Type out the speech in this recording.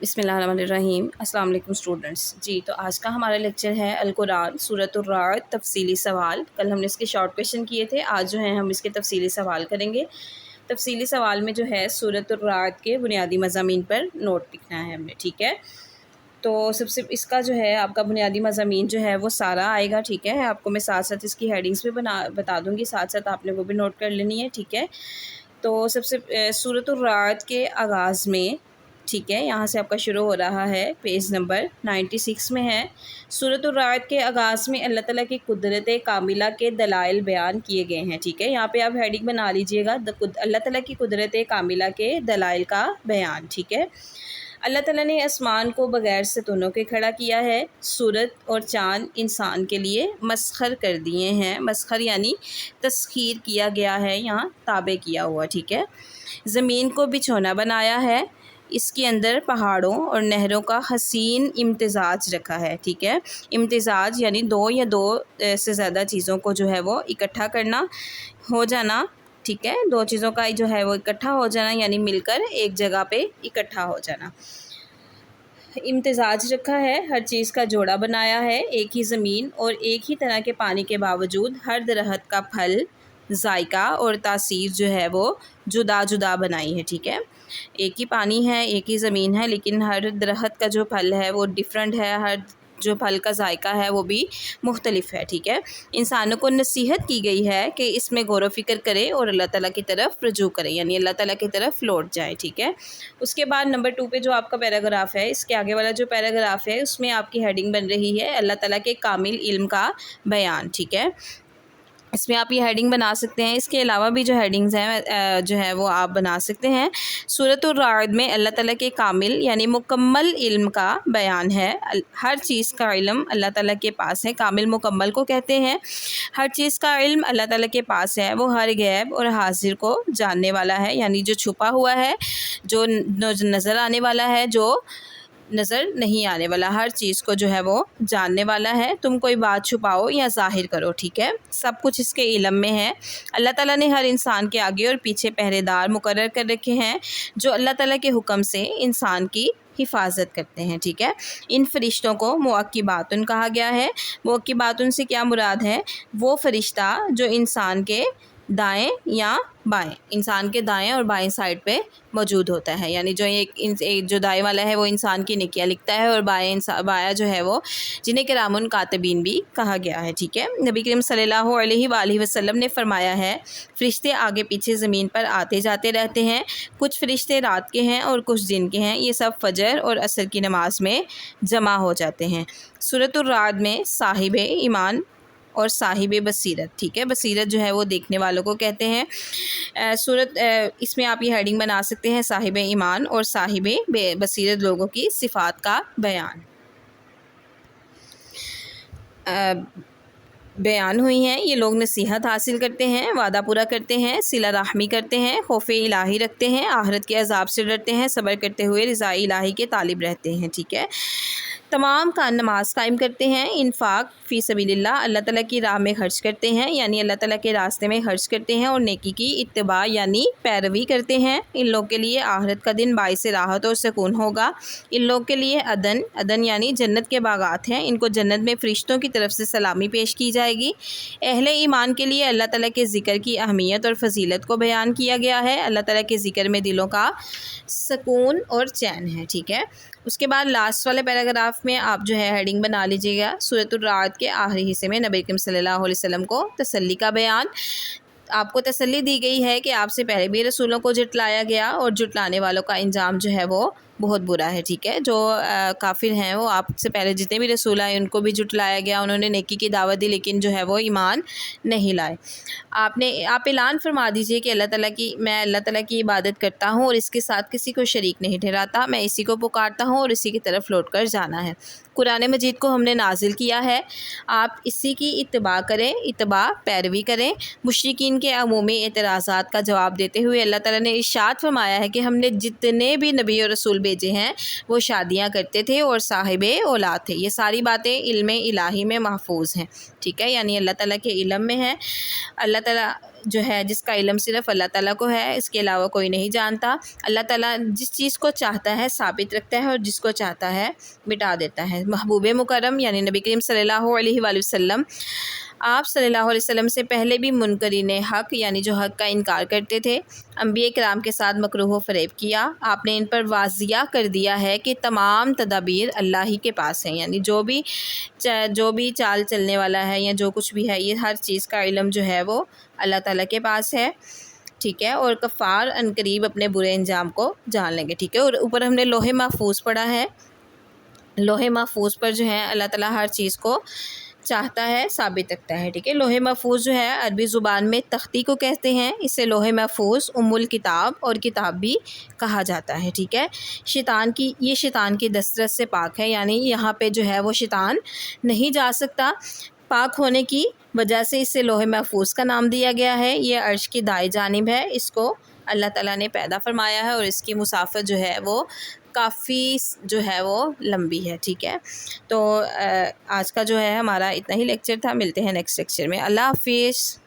بسم اللہ الرحمن الرحیم۔ السلام علیکم اسٹوڈنٹس۔ جی تو آج کا ہمارا لیکچر ہے القرآن سورۃ الرعد تفصیلی سوال۔ کل ہم نے اس کے شارٹ کویشچن کیے تھے، آج جو ہے ہم اس کے تفصیلی سوال کریں گے۔ تفصیلی سوال میں جو ہے سورۃ الرعد کے بنیادی مضامین پر نوٹ لکھنا ہے ہم نے، ٹھیک ہے۔ تو سب سے اس کا جو ہے آپ کا بنیادی مضامین جو ہے وہ سارا آئے گا، ٹھیک ہے۔ آپ کو میں ساتھ ساتھ اس کی ہیڈنگس بھی بتا دوں گی، ساتھ ساتھ آپ نے وہ بھی نوٹ کر لینی ہے، ٹھیک ہے۔ تو سب سے سورۃ الرعد کے آغاز میں، ٹھیک ہے، یہاں سے آپ کا شروع ہو رہا ہے، پیج نمبر 96 میں ہے۔ سورۃ الرعد کے آغاز میں اللہ تعالیٰ کی قدرت کاملہ کے دلائل بیان کیے گئے ہیں، ٹھیک ہے۔ یہاں پہ آپ ہیڈنگ بنا لیجئے گا، اللہ تعالیٰ کی قدرت کاملہ کے دلائل کا بیان، ٹھیک ہے۔ اللہ تعالیٰ نے آسمان کو بغیر ستونوں کے کھڑا کیا ہے، سورج اور چاند انسان کے لیے مسخر کر دیے ہیں۔ مسخر یعنی تسخیر کیا گیا ہے، یہاں تابع کیا ہوا، ٹھیک ہے۔ زمین کو بچھونا بنایا ہے، اس کے اندر پہاڑوں اور نہروں کا حسین امتزاج رکھا ہے، ٹھیک ہے۔ امتزاج یعنی دو یا دو سے زیادہ چیزوں کو جو ہے وہ اکٹھا کرنا، ہو جانا، ٹھیک ہے۔ دو چیزوں کا جو ہے وہ اکٹھا ہو جانا یعنی مل کر ایک جگہ پہ اکٹھا ہو جانا۔ امتزاج رکھا ہے، ہر چیز کا جوڑا بنایا ہے، ایک ہی زمین اور ایک ہی طرح کے پانی کے باوجود ہر درخت کا پھل، ذائقہ اور تاثیر جو ہے وہ جدا جدا بنائی ہے، ٹھیک ہے۔ ایک ہی پانی ہے، ایک ہی زمین ہے، لیکن ہر درخت کا جو پھل ہے وہ ڈیفرنٹ ہے، ہر جو پھل کا ذائقہ ہے وہ بھی مختلف ہے، ٹھیک ہے۔ انسانوں کو نصیحت کی گئی ہے کہ اس میں غور و فکر کرے اور اللہ تعالیٰ کی طرف رجوع کرے، یعنی اللہ تعالیٰ کی طرف لوٹ جائے، ٹھیک ہے۔ اس کے بعد نمبر 2 پہ جو آپ کا پیراگراف ہے، اس کے آگے والا جو پیراگراف ہے اس میں آپ کی ہیڈنگ بن رہی ہے اللہ تعالیٰ کے کامل علم کا بیان، ٹھیک ہے۔ اس میں آپ یہ ہیڈنگ بنا سکتے ہیں، اس کے علاوہ بھی جو ہیڈنگز ہیں جو ہے وہ آپ بنا سکتے ہیں۔ سورۃ الرعد میں اللہ تعالیٰ کے کامل یعنی مکمل علم کا بیان ہے۔ ہر چیز کا علم اللہ تعالیٰ کے پاس ہے، کامل مکمل کو کہتے ہیں۔ ہر چیز کا علم اللہ تعالیٰ کے پاس ہے، وہ ہر غیب اور حاضر کو جاننے والا ہے، یعنی جو چھپا ہوا ہے، جو نظر آنے والا ہے، جو نظر نہیں آنے والا، ہر چیز کو جو ہے وہ جاننے والا ہے۔ تم کوئی بات چھپاؤ یا ظاہر کرو، ٹھیک ہے، سب کچھ اس کے علم میں ہے۔ اللہ تعالیٰ نے ہر انسان کے آگے اور پیچھے پہرے دار مقرر کر رکھے ہیں جو اللہ تعالیٰ کے حکم سے انسان کی حفاظت کرتے ہیں، ٹھیک ہے۔ ان فرشتوں کو معقباتن کہا گیا ہے۔ معقباتن سے کیا مراد ہے؟ وہ فرشتہ جو انسان کے دائیں یا بائیں، انسان کے دائیں اور بائیں سائڈ پہ موجود ہوتا ہے، یعنی جو جو دائیں والا ہے وہ انسان کی نیکیاں لکھتا ہے اور بایاں جو ہے وہ جنہیں کرام کاتبین بھی کہا گیا ہے، ٹھیک ہے۔ نبی کریم صلی اللہ علیہ وآلہ وسلم نے فرمایا ہے، فرشتے آگے پیچھے زمین پر آتے جاتے رہتے ہیں، کچھ فرشتے رات کے ہیں اور کچھ دن کے ہیں، یہ سب فجر اور عصر کی نماز میں جمع ہو جاتے ہیں۔ سورۃ الرعد میں صاحب ایمان اور صاحب بصیرت، ٹھیک ہے، بصیرت جو ہے وہ دیکھنے والوں کو کہتے ہیں۔ اس میں آپ یہ ہیڈنگ بنا سکتے ہیں، صاحب ایمان اور صاحب بصیرت لوگوں کی صفات کا بیان ہوئی ہیں۔ یہ لوگ نصیحت حاصل کرتے ہیں، وعدہ پورا کرتے ہیں، صلہ رحمی کرتے ہیں، خوف الہی رکھتے ہیں، آخرت کے عذاب سے ڈرتے ہیں، صبر کرتے ہوئے رضا الہی کے طالب رہتے ہیں، ٹھیک ہے۔ تمام کا نماز قائم کرتے ہیں، انفاق فی سبیل اللہ، اللہ تعالیٰ کی راہ میں خرچ کرتے ہیں، یعنی اللہ تعالیٰ کے راستے میں خرچ کرتے ہیں، اور نیکی کی اتباع یعنی پیروی کرتے ہیں۔ ان لوگ کے لیے آخرت کا دن باعث راحت اور سکون ہوگا۔ ان لوگ کے لیے عدن یعنی جنت کے باغات ہیں، ان کو جنت میں فرشتوں کی طرف سے سلامی پیش کی جائے گی۔ اہل ایمان کے لیے اللہ تعالیٰ کے ذکر کی اہمیت اور فضیلت کو بیان کیا گیا ہے۔ اللہ تعالیٰ کے ذکر میں دلوں کا سکون اور چین ہے، ٹھیک ہے۔ اس کے بعد لاسٹ والے پیراگراف میں آپ جو ہے ہیڈنگ بنا لیجیے گا، سورۃ الرعد کے آخری حصے میں نبی کریم صلی اللہ علیہ وسلم کو تسلی کا بیان۔ آپ کو تسلی دی گئی ہے کہ آپ سے پہلے بھی رسولوں کو جھٹلایا گیا اور جھٹلانے والوں کا انجام جو ہے وہ بہت برا ہے، ٹھیک ہے۔ جو کافر ہیں وہ آپ سے پہلے جتنے بھی رسول آئے ان کو بھی جھٹلایا گیا، انہوں نے نیکی کی دعوت دی لیکن جو ہے وہ ایمان نہیں لائے۔ آپ اعلان فرما دیجئے کہ میں اللہ تعالیٰ کی عبادت کرتا ہوں اور اس کے ساتھ کسی کو شریک نہیں ٹھہراتا، میں اسی کو پکارتا ہوں اور اسی کی طرف لوٹ کر جانا ہے۔ قرآن مجید کو ہم نے نازل کیا ہے، آپ اسی کی اتباع پیروی کریں۔ مشرکین کے عمومی اعتراضات کا جواب دیتے ہوئے اللہ تعالیٰ نے ارشاد فرمایا ہے کہ ہم نے جتنے بھی نبی اور رسول بھیجے ہیں وہ شادیاں کرتے تھے اور صاحب اولاد تھے، یہ ساری باتیں علم الہی میں محفوظ ہیں، ٹھیک ہے، یعنی اللہ تعالیٰ کے علم میں ہے۔ اللہ تعالیٰ جو ہے جس کا علم صرف اللہ تعالیٰ کو ہے، اس کے علاوہ کوئی نہیں جانتا۔ اللہ تعالیٰ جس چیز کو چاہتا ہے ثابت رکھتا ہے اور جس کو چاہتا ہے مٹا دیتا ہے۔ محبوب مکرم یعنی نبی کریم صلی اللہ علیہ وآلہ وسلم، آپ صلی اللہ علیہ وسلم سے پہلے بھی منکرین حق یعنی جو حق کا انکار کرتے تھے، انبیاء کرام کے ساتھ مکروہ و فریب کیا۔ آپ نے ان پر واضح کر دیا ہے کہ تمام تدابیر اللہ ہی کے پاس ہیں، یعنی جو بھی چال چلنے والا ہے یا جو کچھ بھی ہے، یہ ہر چیز کا علم جو ہے وہ اللہ تعالیٰ کے پاس ہے، ٹھیک ہے۔ اور کفار عنقریب اپنے برے انجام کو جان لیں گے، ٹھیک ہے۔ اور اوپر ہم نے لوح محفوظ پڑھا ہے، لوح محفوظ پر جو ہے اللہ تعالیٰ ہر چیز کو چاہتا ہے ثابت رکھتا ہے، ٹھیک ہے۔ لوح محفوظ جو ہے عربی زبان میں تختی کو کہتے ہیں، اسے لوح محفوظ الکتاب اور کتاب بھی کہا جاتا ہے، ٹھیک ہے۔ یہ شیطان کی دسترس سے پاک ہے، یعنی یہاں پہ جو ہے وہ شیطان نہیں جا سکتا، پاک ہونے کی وجہ سے اسے لوح محفوظ کا نام دیا گیا ہے۔ یہ عرش کی دائیں جانب ہے، اس کو اللہ تعالیٰ نے پیدا فرمایا ہے اور اس کی مسافت جو ہے وہ کافی جو ہے وہ لمبی ہے، ٹھیک ہے۔ تو آج کا جو ہے ہمارا اتنا ہی لیکچر تھا، ملتے ہیں نیکسٹ لیکچر میں۔ اللہ حافظ۔